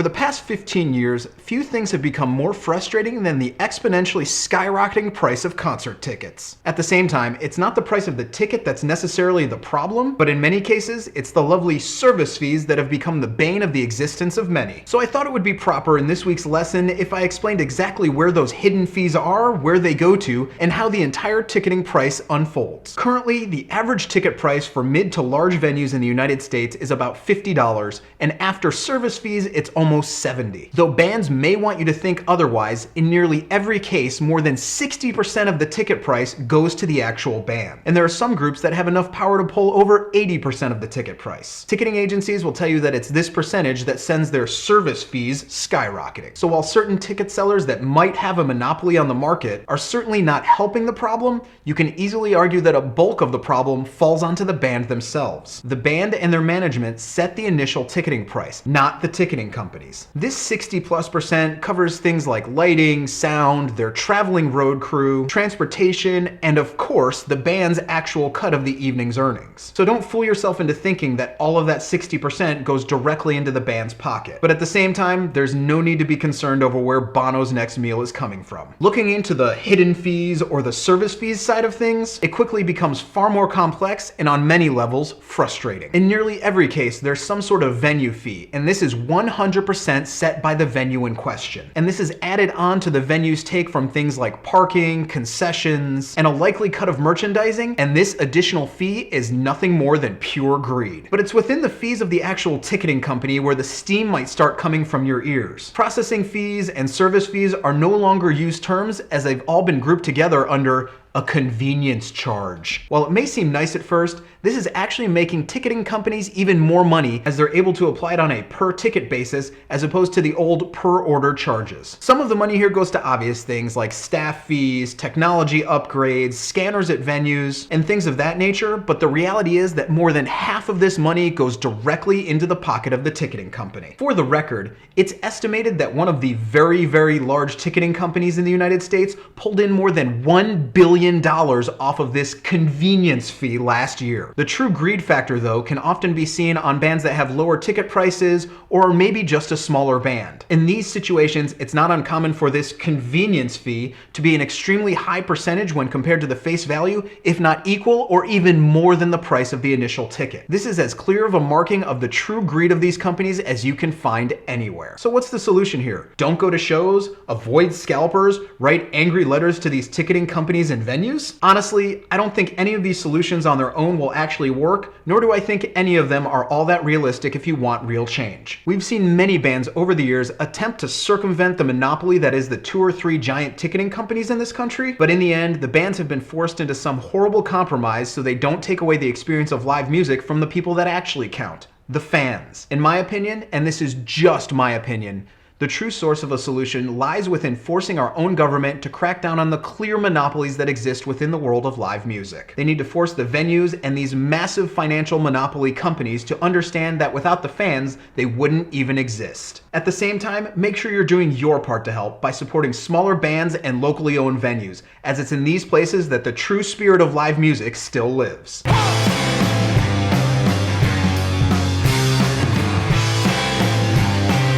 Over the past 15 years, few things have become more frustrating than the exponentially skyrocketing price of concert tickets. At the same time, it's not the price of the ticket that's necessarily the problem, but in many cases, it's the lovely service fees that have become the bane of the existence of many. So I thought it would be proper in this week's lesson if I explained exactly where those hidden fees are, where they go to, and how the entire ticketing price unfolds. Currently, the average ticket price for mid to large venues in the United States is about $50, and after service fees, it's almost $70. Though bands may want you to think otherwise, in nearly every case, more than 60% of the ticket price goes to the actual band. And there are some groups that have enough power to pull over 80% of the ticket price. Ticketing agencies will tell you that it's this percentage that sends their service fees skyrocketing. So while certain ticket sellers that might have a monopoly on the market are certainly not helping the problem, you can easily argue that a bulk of the problem falls onto the band themselves. The band and their management set the initial ticketing price, not the ticketing companies. This 60+% covers things like lighting, sound, their traveling road crew, transportation, and of course, the band's actual cut of the evening's earnings. So don't fool yourself into thinking that all of that 60% goes directly into the band's pocket. But at the same time, there's no need to be concerned over where Bono's next meal is coming from. Looking into the hidden fees or the service fees side of things, it quickly becomes far more complex and on many levels, frustrating. In nearly every case, there's some sort of venue fee, and this is 100% set by the venue in question. And this is added on to the venue's take from things like parking, concessions, and a likely cut of merchandising, and this additional fee is nothing more than pure greed. But it's within the fees of the actual ticketing company where the steam might start coming from your ears. Processing fees and service fees are no longer used terms, as they've all been grouped together under a convenience charge. While it may seem nice at first, this is actually making ticketing companies even more money as they're able to apply it on a per ticket basis as opposed to the old per order charges. Some of the money here goes to obvious things like staff fees, technology upgrades, scanners at venues, and things of that nature, but the reality is that more than half of this money goes directly into the pocket of the ticketing company. For the record, it's estimated that one of the very, very large ticketing companies in the United States pulled in more than $1 billion off of this convenience fee last year. The true greed factor, though, can often be seen on bands that have lower ticket prices or maybe just a smaller band. In these situations, it's not uncommon for this convenience fee to be an extremely high percentage when compared to the face value, if not equal or even more than the price of the initial ticket. This is as clear of a marking of the true greed of these companies as you can find anywhere. So what's the solution here? Don't go to shows, avoid scalpers, write angry letters to these ticketing companies and venues? Honestly, I don't think any of these solutions on their own will actually work, nor do I think any of them are all that realistic if you want real change. We've seen many bands over the years attempt to circumvent the monopoly that is the 2 or 3 giant ticketing companies in this country, but in the end, the bands have been forced into some horrible compromise so they don't take away the experience of live music from the people that actually count, the fans. In my opinion, and this is just my opinion, the true source of a solution lies within forcing our own government to crack down on the clear monopolies that exist within the world of live music. They need to force the venues and these massive financial monopoly companies to understand that without the fans, they wouldn't even exist. At the same time, make sure you're doing your part to help by supporting smaller bands and locally owned venues, as it's in these places that the true spirit of live music still lives.